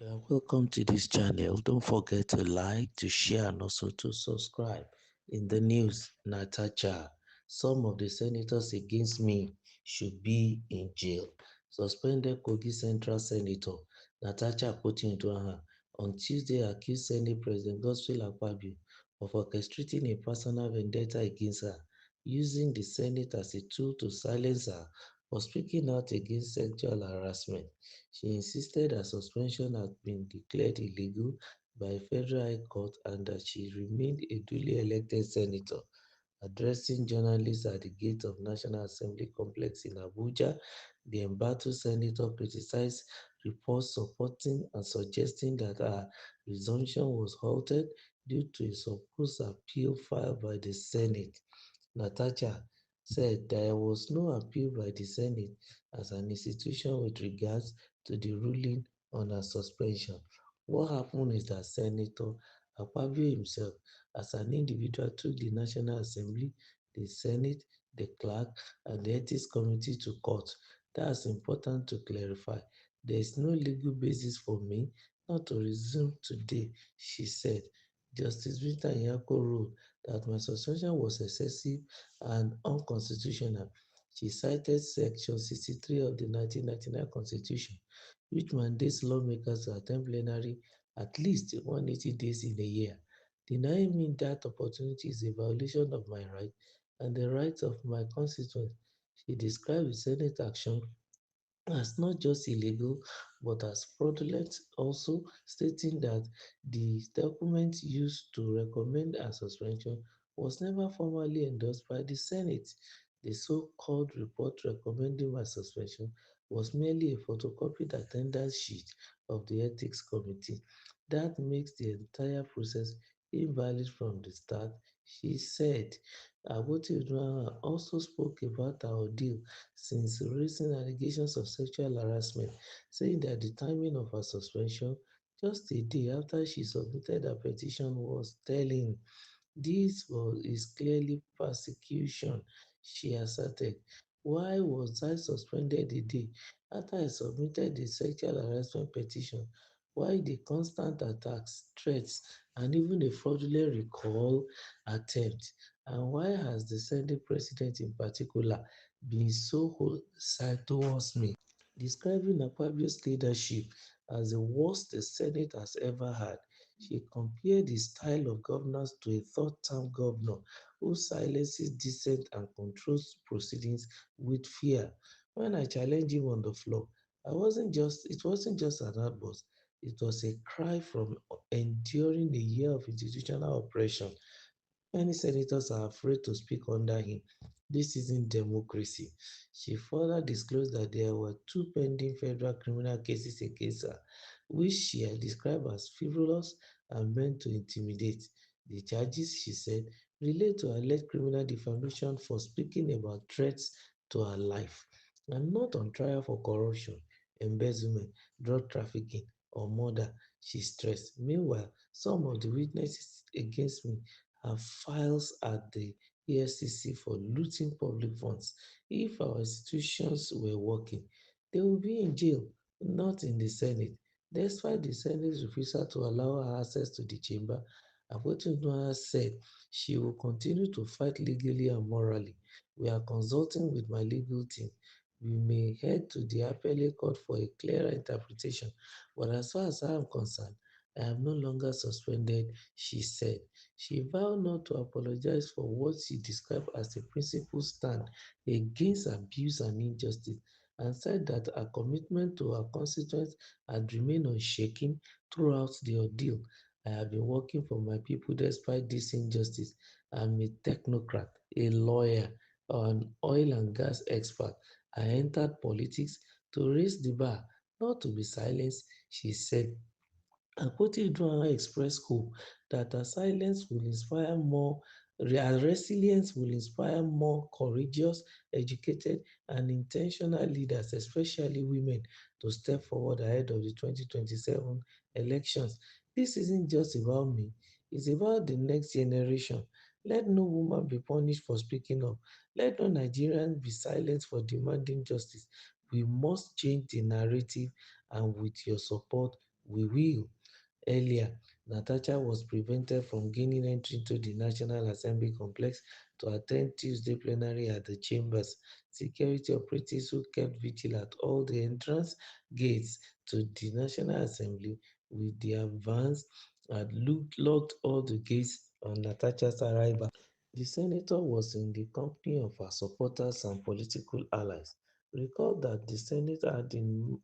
Welcome to this channel. Don't forget to like, to share, and also to subscribe. In the news, Natasha, some of the senators against me should be in jail. Suspended Kogi Central Senator Natasha Akpoti-Uduaghan on Tuesday accused Senate President Godswill Akpabio of orchestrating a personal vendetta against her, using the Senate as a tool to silence her for speaking out against sexual harassment. She insisted her suspension had been declared illegal by a federal high court and that she remained a duly elected senator. Addressing journalists at the gate of National Assembly complex in Abuja, the embattled senator criticized reports supporting and suggesting that her resumption was halted due to a supposed appeal filed by the Senate. Natasha said there was no appeal by the Senate as an institution with regards to the ruling on her suspension. What happened is that Senator Akpabio himself, as an individual, took the National Assembly, the Senate, the clerk, and the Ethics Committee to court. That's important to clarify. There is no legal basis for me not to resume today, she said. Justice Victor Nyako ruled that my suspension was excessive and unconstitutional. She cited Section 63 of the 1999 Constitution, which mandates lawmakers to attend plenary at least 180 days in a year. Denying me that opportunity is a violation of my right and the rights of my constituents. She described the Senate action as not just illegal but as fraudulent, also stating that the document used to recommend a suspension was never formally endorsed by the Senate. The so called report recommending my suspension was merely a photocopied attendance sheet of the Ethics Committee. That makes the entire process invalid from the start, she said. Aboti also spoke about our ordeal since raising allegations of sexual harassment, saying that the timing of her suspension, just a day after she submitted her petition, was telling. Is clearly persecution, she asserted. Why was I suspended a day after I submitted the sexual harassment petition? Why the constant attacks, threats, and even a fraudulent recall attempt? And why has the Senate president in particular been so hostile towards me? Describing Akpabio's leadership as the worst the Senate has ever had, she compared his style of governance to a third-term governor who silences dissent and controls proceedings with fear. When I challenged him on the floor, it wasn't just an outburst, it was a cry from enduring a year of institutional oppression. Many senators are afraid to speak under him. This isn't democracy. She further disclosed that there were two pending federal criminal cases against her, which she had described as frivolous and meant to intimidate. The charges, she said, relate to alleged criminal defamation for speaking about threats to her life and not on trial for corruption, embezzlement, drug trafficking, or murder, she stressed. Meanwhile, some of the witnesses against me have files at the EFCC for looting public funds. If our institutions were working, they would be in jail, not in the Senate. Despite the Senate's refusal to allow her access to the chamber, Akpoti said she will continue to fight legally and morally. We are consulting with my legal team. We may head to the appellate court for a clearer interpretation, but as far as I am concerned, I am no longer suspended, she said. She vowed not to apologize for what she described as a principled stand against abuse and injustice and said that her commitment to her constituents had remained unshaken throughout the ordeal. I have been working for my people despite this injustice. I'm a technocrat, a lawyer, an oil and gas expert. I entered politics to raise the bar, not to be silenced, she said. Akpoti-Uduaghan expressed hope that her silence will inspire more, her resilience will inspire more courageous, educated, and intentional leaders, especially women, to step forward ahead of the 2027 elections. This isn't just about me, it's about the next generation. Let no woman be punished for speaking up. Let no Nigerian be silenced for demanding justice. We must change the narrative, and with your support, We will. Earlier, Natasha was prevented from gaining entry into the National Assembly complex to attend Tuesday plenary at the chambers. Security operatives who kept vigil at all the entrance gates to the National Assembly with their vans had locked all the gates on Natasha's arrival. The senator was in the company of her supporters and political allies. Recall that the Senate had in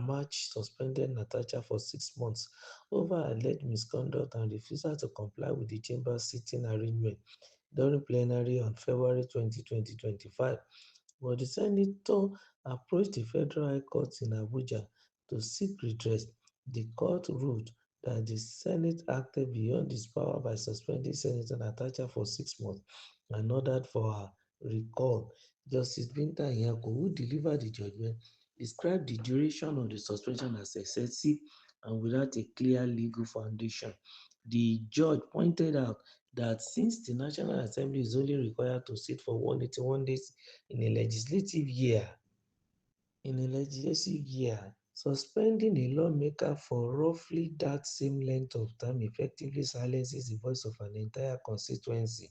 March suspended Natasha for 6 months over alleged misconduct and refusal to comply with the chamber's seating arrangement during plenary on February 20, 2025. But the senator approached the Federal High Court in Abuja to seek redress. The court ruled that the Senate acted beyond its power by suspending Senator Natasha for 6 months and ordered for her recall. Justice Binta Nyako, who delivered the judgment, described the duration of the suspension as excessive and without a clear legal foundation. The judge pointed out that since the National Assembly is only required to sit for 181 days in a legislative year, suspending a lawmaker for roughly that same length of time effectively silences the voice of an entire constituency,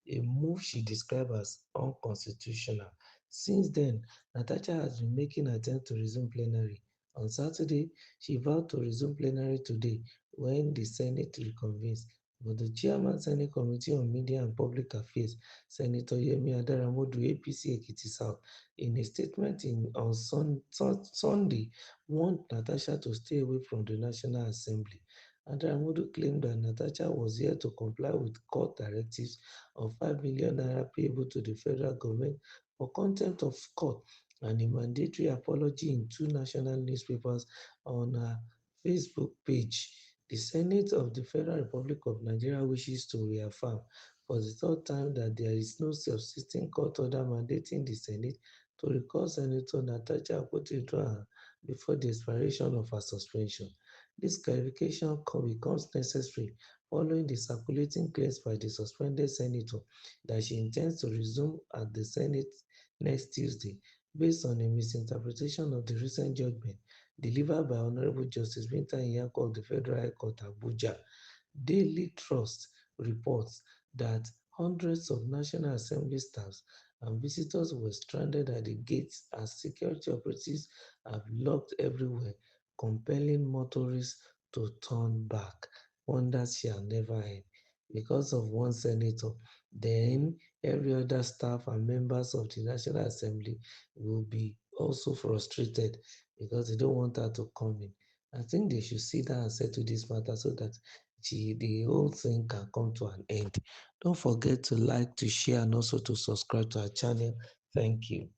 a move she described as unconstitutional. Since then, Natasha has been making attempts to resume plenary. On Saturday, she vowed to resume plenary today when the Senate reconvenes. But the chairman Senate Committee on Media and Public Affairs, Senator Yemi Adaramodu, APC Ekiti South, in a statement on Sunday, warned Natasha to stay away from the National Assembly. Adramudu claimed that Natasha was here to comply with court directives of 5 million naira payable to the federal government for contempt of court and a mandatory apology in two national newspapers on her Facebook page. The Senate of the Federal Republic of Nigeria wishes to reaffirm for the third time that there is no subsisting court order mandating the Senate to recall Senator Natasha Akpoti-Uduaghan before the expiration of her suspension. This clarification becomes necessary following the circulating claims by the suspended senator that she intends to resume at the Senate next Tuesday, based on a misinterpretation of the recent judgment delivered by Honorable Justice Binta Nyako of the Federal High Court, Abuja. Daily Trust reports that hundreds of National Assembly staffs and visitors were stranded at the gates as security operatives have locked everywhere, compelling motorists to turn back. Wonders shall never end. Because of one senator, then every other staff and members of the National Assembly will be also frustrated because they don't want her to come in. I think they should sit down and settle this matter so that the whole thing can come to an end. Don't forget to like, to share, and also to subscribe to our channel. Thank you.